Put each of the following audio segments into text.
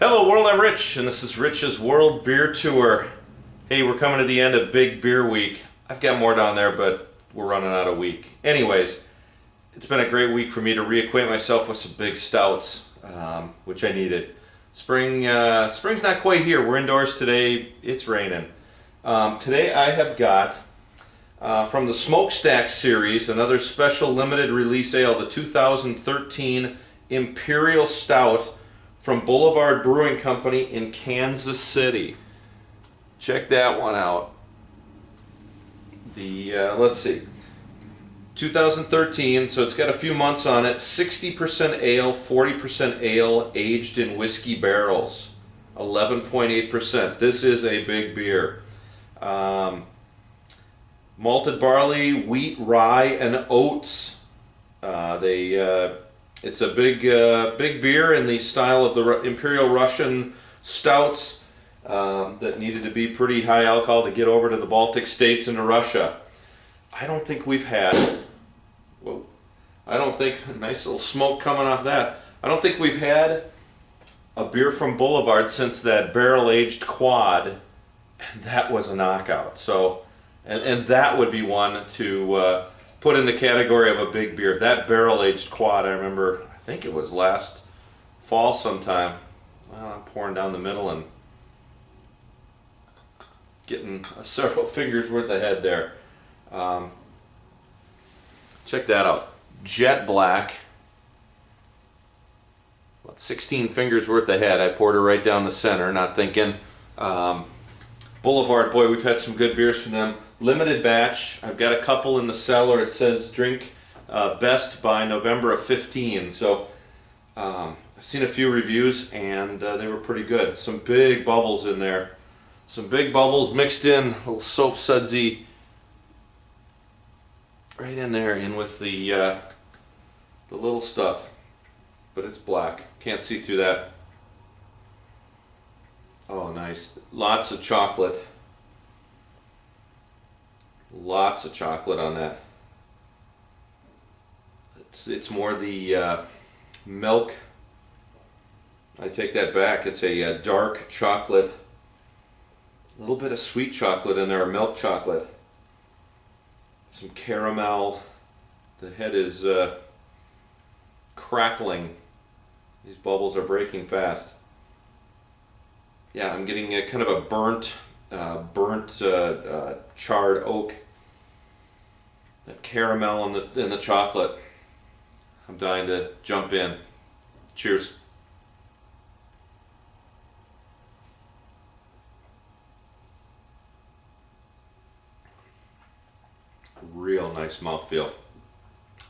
Hello world, I'm Rich, and this is Rich's World Beer Tour. Hey, we're coming to the end of Big Beer Week. I've got more down there, but we're running out of week. Anyways, it's been a great week for me to reacquaint myself with some big stouts, which I needed. Spring's not quite here. We're indoors today. It's raining. Today I have got, from the Smokestack series, another special limited release ale, the 2013 Imperial Stout from Boulevard Brewing Company in Kansas City. Check that one out. Let's see, 2013, so it's got a few months on it. 60% ale, 40% ale, aged in whiskey barrels. 11.8%. This is a big beer. Malted barley, wheat, rye, and oats. It's a big beer in the style of the Imperial Russian stouts that needed to be pretty high alcohol to get over to the Baltic states and to Russia. I don't think we've had, nice little smoke coming off that. I don't think we've had a beer from Boulevard since that barrel-aged quad, and that was a knockout. So, and that would be one to put in the category of a big beer. That barrel-aged quad, I remember, I think it was last fall sometime. Well, I'm pouring down the middle and getting several fingers worth of head there. Check that out. Jet black. About 16 fingers worth of head. I poured her right down the center, not thinking. Boulevard, boy, we've had some good beers from them. Limited batch. I've got a couple in the cellar. It says drink best by November of 15. So I've seen a few reviews and they were pretty good. Some big bubbles in there. Some big bubbles mixed in, a little soap sudsy right in there, in with the little stuff. But it's black. Can't see through that. Oh, nice. Lots of chocolate. Lots of chocolate on that. It's more the milk. I take that back. It's a dark chocolate. A little bit of sweet chocolate in there, or milk chocolate. Some caramel. The head is crackling. These bubbles are breaking fast. Yeah, I'm getting a kind of a burnt charred oak. That caramel in the chocolate. I'm dying to jump in. Cheers. Real nice mouthfeel.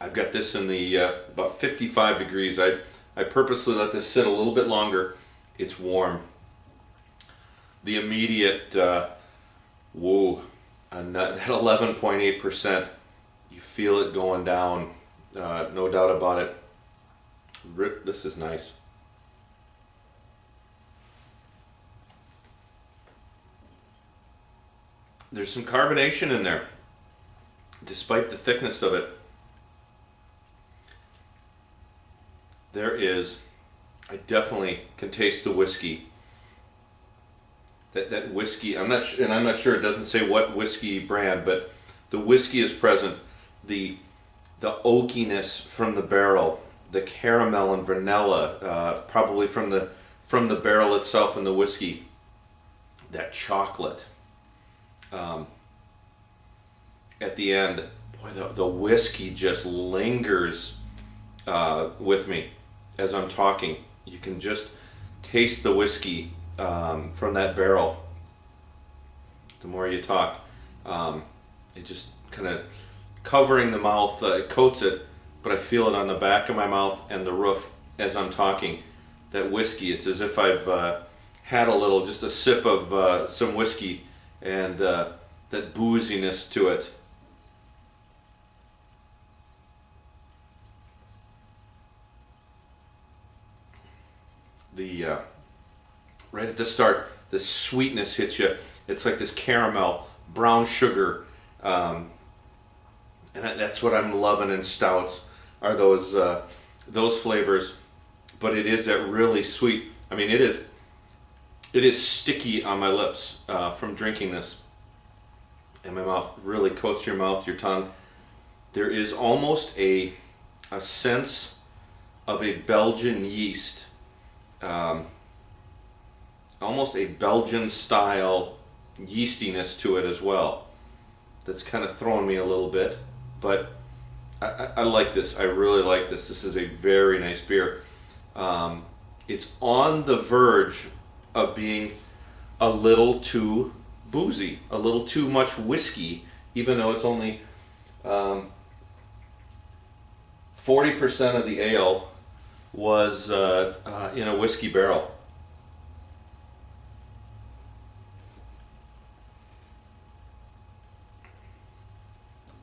I've got this in the about 55 degrees. I purposely let this sit a little bit longer. It's warm. The immediate woo, and that 11.8%, you feel it going down, no doubt about it. This is nice. There's some carbonation in there, despite the thickness of it. I definitely can taste the whiskey. That whiskey, I'm not sure, it doesn't say what whiskey brand, but the whiskey is present. The oakiness from the barrel, the caramel and vanilla, probably from the barrel itself and the whiskey. That chocolate. At the end, boy, the whiskey just lingers with me as I'm talking. You can just taste the whiskey from that barrel. The more you talk, it just kind of covering the mouth, it coats it, but I feel it on the back of my mouth and the roof as I'm talking. That whiskey, it's as if I've had just a sip of some whiskey, and that booziness to it. Right at the start, the sweetness hits you. It's like this caramel, brown sugar, and that's what I'm loving in stouts, are those flavors. But it is that really sweet. I mean, it is It is sticky on my lips from drinking this. And my mouth really coats your mouth, your tongue. There is almost a sense of a Belgian yeast. Almost a Belgian style yeastiness to it as well. That's kind of throwing me a little bit. But I like this. I really like this. This is a very nice beer. It's on the verge of being a little too boozy, a little too much whiskey, even though it's only 40% of the ale was in a whiskey barrel.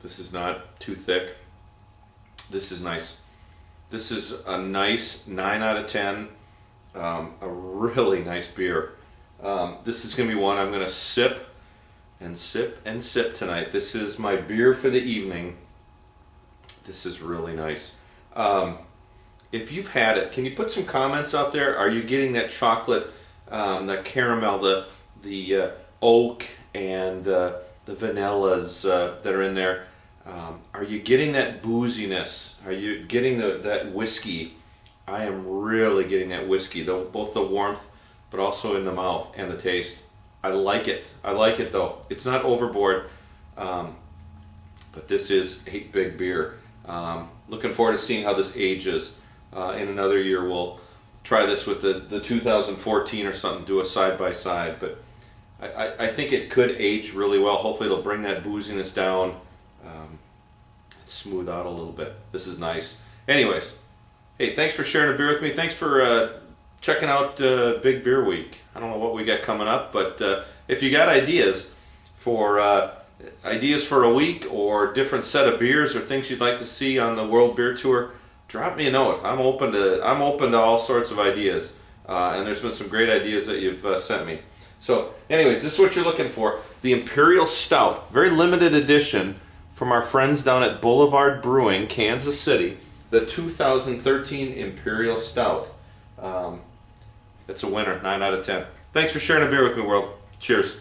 This is not too thick. This is nice. This is a nice 9 out of 10. A really nice beer. This is going to be one I'm going to sip and sip and sip tonight. This is my beer for the evening. This is really nice. If you've had it, can you put some comments out there? Are you getting that chocolate, that caramel, the oak, and the vanillas that are in there? Are you getting that booziness? Are you getting that whiskey? I am really getting that whiskey, though, both the warmth, but also in the mouth and the taste. I like it. I like it, though. It's not overboard, but this is a big beer. Looking forward to seeing how this ages. In another year, we'll try this with the 2014 or something, do a side-by-side. But I think it could age really well. Hopefully it'll bring that booziness down, smooth out a little bit. This is nice. Anyways, hey, thanks for sharing a beer with me. Thanks for checking out Big Beer Week. I don't know what we got coming up, but if you got ideas for a week or different set of beers or things you'd like to see on the World Beer Tour, drop me a note. I'm open to all sorts of ideas, and there's been some great ideas that you've sent me. So, anyways, this is what you're looking for: the Imperial Stout, very limited edition from our friends down at Boulevard Brewing, Kansas City. The 2013 Imperial Stout. It's a winner, 9 out of 10. Thanks for sharing a beer with me, world. Cheers.